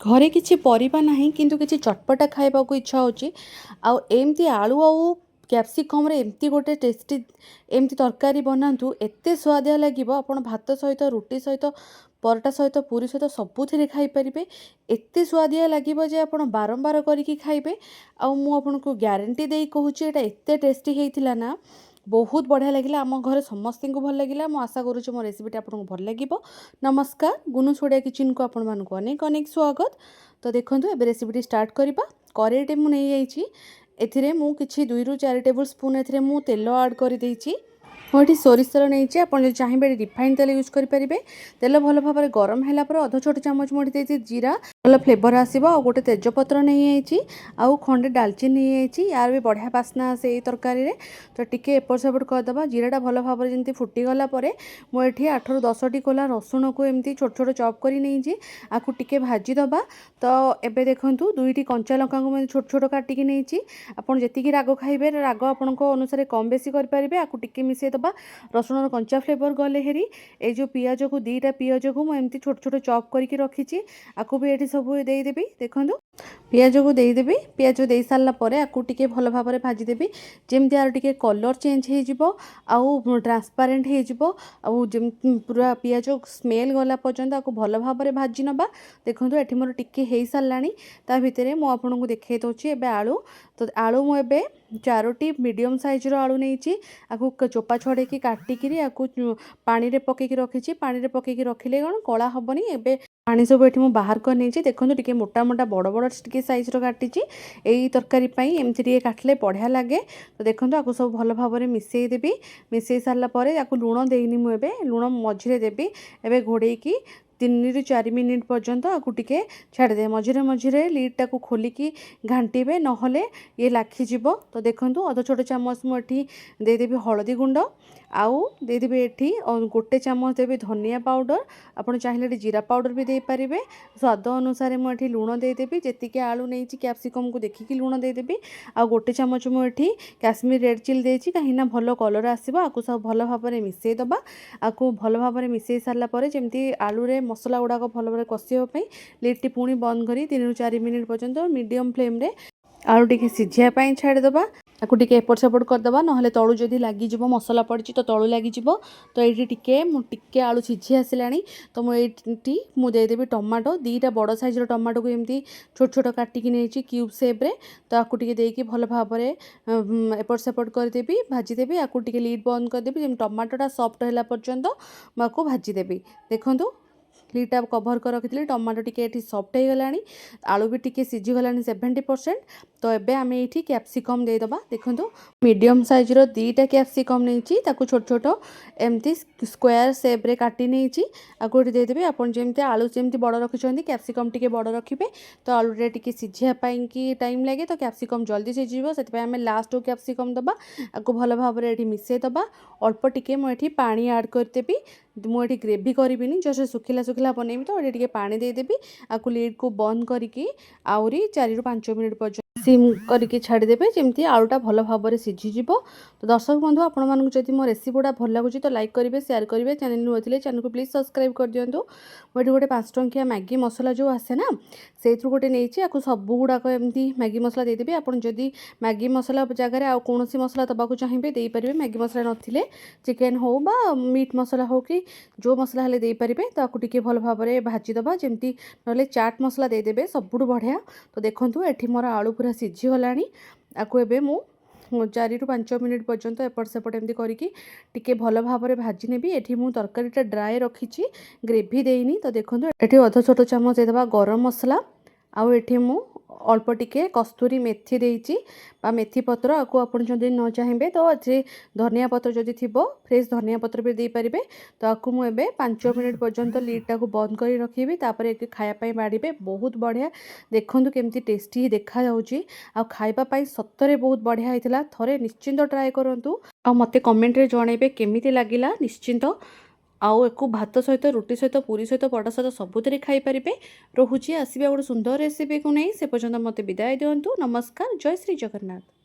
घरे किसी परिबा नहीं किंतु किसी चटपटा खाइबा को इच्छा होची आउ एमती आलू आउ कैप्सिकम रे एमती गोटे टेस्टी एमती तरकारी बनातु एते स्वादिया लागिबो आपण भात सहित रुटी सहित परोटा सहित पूरी सहित सबुथिरे खाई परिबे एते स्वादिया लागिबो जे आपण बारंबार करिकी खाइबे आउ मु आपनको ग्यारंटी देई कहूची एटा एते टेस्टी हेइथिला ना बहुत बढ़िया लगिला आम घर समस्त को भल लगिला मु आशा करूँ मो रेसिपीटा आपको भल लगे। नमस्कार गुनुस ओडिया किचन को आपण मानक अनेक अनेक स्वागत। तो देखो एबे रेसिपीटी स्टार्ट करबा करेईटे मु नहीं जाइछि एथिरे मु किछि 2 ରୁ 4 टेबल स्पून एथिरे मु तेल ऐड कर देइछि मोटी सोरिष तेल नहीं आप चाहिए रिफाइन तेल यूज करेंगे तेल भल भाव में गरम है अध छोट चामच मोटी देती जीरा भल फ्लेवर आसो आ गोटे तेजपत्र नहीं आउ खंडे डालचीन नहीं यार भी बढ़िया बास्ना आसे ये तरकारी तो टिके एपट सेपट करदे जीराटा भल भाव में जमी फुटीगला मुझे 8 ରୁ 10 टी कोला रसुण को एमती छोट छोट चॉप कर नहीं आपको टिके भाजीदबा। तो एबे देखंतु 2टी कंचा लंका को मैं छोट छोट काटिकी नहीं आपड़ जी राग खाइबे राग आपण अनुसार कम बेसी करेंगे आपको टिके मिसे दबा रसुण कंचा फ्लेवर गले हेरी ए जो पियाज को 2टा पियाज को मुझे छोट छोट चॉप करके रखी आपको भी ये सब देदेवी देखो पियाज को देदेवी पियाज दे सारा पर आपको टिके भल भाव में भाजीदेवी जमी यार टिके कलर चेंज हो ट्रांसपेरेंट हो पूरा पियाज स्मेल गला पर्यंत आपको भल भाव में भाजी नबा। देखो ये मोर टिके हो सारा ता भितर मुझे देखे दूसरी एवं आलू तो आलू मुझे 4टी मीडियम साइज आलू नहीं आपको चोपा छड़े काटिकी आपको पानी रे पकईकी रखी पानी रे पकईकी रखिले कौन कला हेनी एवं पानी सब ये बाहर कर नहीं देखो टे मोटा मोटा बड़ बड़ टे सैज काटी यही तरकारी एमती टे काटिले बढ़िया लगे। तो देखो आपको सब भल भाव में मिसईदेवी मिसई सारापर आपको लुण देनी मुझे लुण मझे देवी एवं घोड़े 3 ରୁ 4 मिनिट पर्यंत आपको टिके छाड़दे मझे मझे लिडटा को खोलिकी घांटे नहले ये लाखीज। तो देखो अध छोट चामच मुझे देदेवी हलदी गुंड आउ देदेवी ये गोटे चामच देवी धनिया पाउडर आपड़ चाहिए जीरा पाउडर भी दे पारे स्वाद अनुसार मुझे लुण देदेवी जी आलू नहीं कैप्सिकम को देखिकी लुण देदेवी आ गोटे चामच मुझे काश्मीर रेड चिली देती कहीं भल कलर आसो आपको सब भल भाव में मिसईदबा आपको भल भाव में मिसई सारापर जमी आलू मसला गुड़ाक भल भाव कषापी लिडटी पुणी बंद करी 3 ରୁ 4 मिनिट पर्यंत मीडियम फ्लेम रे आलू टी सीझापी छाड़ीदबा आपको टिके एपट सेपट करदबा ना तलू जदि लगिज मसला पड़ी तो तलू लगिज। तो ये टिके आलू सीझी आसला तो मुझे मुदेदेवी टमाटो 2टा बड़ साइज टमाटो को एमती छोट छोट काटिकी नहीं क्यूब सेप्रे तो आपको टिके देकी भल भाव में एपट सेपट करदेवी भाजीदेवी आपको टिके लीड बंद करदेवी जमी टमाटोटा सॉफ्ट है पर्यंत मुझे भाजीदेवी। देखो लीडटा कभर कर रखी टमाटो टिके सॉफ्ट हो गला आलू भी टिके सीझीगला 70%। तो एबे आम ये कैप्सिकम देदबा देखो मीडियम साइज 2टा कैप्सिकम नहीं छोट छोट एमती स्क्वायर सेप रे काटी नहीं आपको देदेवी आप जमी आलू जमी बड़ रखिंट कैप्सिकम टिके बड़ रखिए तो आलू टिके सीझापी कि टाइम लगे तो कैप्सिकम जल्दी सीझीव से आम लास्ट कैप्सिकम दबा आपको भल भाव में मिसईदबा अल्प टिके मुझे पानी ऐड करदेवी मुझे ग्रेवी करी जस्ट सुखिला सुखिला बनैबी तो ये पानी देदेवी आपको लीड को बंद करके आहरी 4 ରୁ 5 मिनिट पर्यंत सिम करके छाड़देवे जमी आलूटा भल भाव में सीझीज। तो दर्शक बंधु आपको जब मो रेसिपी गुड़ा भल लगुच तो लाइक करेंगे शेयर करेंगे चैनल नुआ चैनल को प्लीज सब्सक्राइब कर दिंतु। मुझे गोटे 5 टंकिया मैगी मसला जो आसे ना से गोटे नहीं आपको सब गुड़ाक एमती मैगी मसला देदेवी आप जदि मैगी मसला जगह आउ कौन मसला दबाक चाहिए देपारे मैगी मसला नथिले चिकेन हो बा मीट मसला हो कि जो मसला हेल्ले देपारे तो आपको टिके भल भाव में भाजीदबा जमी ना चाट मसला देदेवे सबुठ बढ़िया। तो देखो ये मोर आलू पूरा सीझीगला आपको एबे मु 4 ରୁ 5 मिनिट पर्यंत एपट सेपट एमती करके टिके भल भाव में भाजी नेबी। एठी मु तरकारीटा ड्राए रखी ग्रेवी देनी। तो देखो ये अध छोट चामच देदबा गरम मसला आउ एठी मु अल्प टिके कस्तूरी मेथी देइची बा मेथी पत्र आपको आप न चाहिए तो अच्छे धनिया पत्र जदि थी फ्रेश धनिया पत्र भी दे पारे तो आपको मुझे 5 मिनिट पर्यंत लीडटा को बंद कर रखी तापर खायापी बाड़े बहुत बढ़िया। देखो केमती टेस्टी देखा खावाई सतरे बहुत बढ़िया होता थरे निश्चिंत ट्राए करूँ आ मते कमेंट रे जनइबे केमिति लागिला निश्चिंत आउ एक भात सहित रुटी सहित पूरी सहित पटा सहित सबुतिर खाईपारे रोचे आसवा गोटे सुंदर रेसिपी को नहीं से पर्यंत मत विदाय दिंतु। नमस्कार जय श्री जगन्नाथ।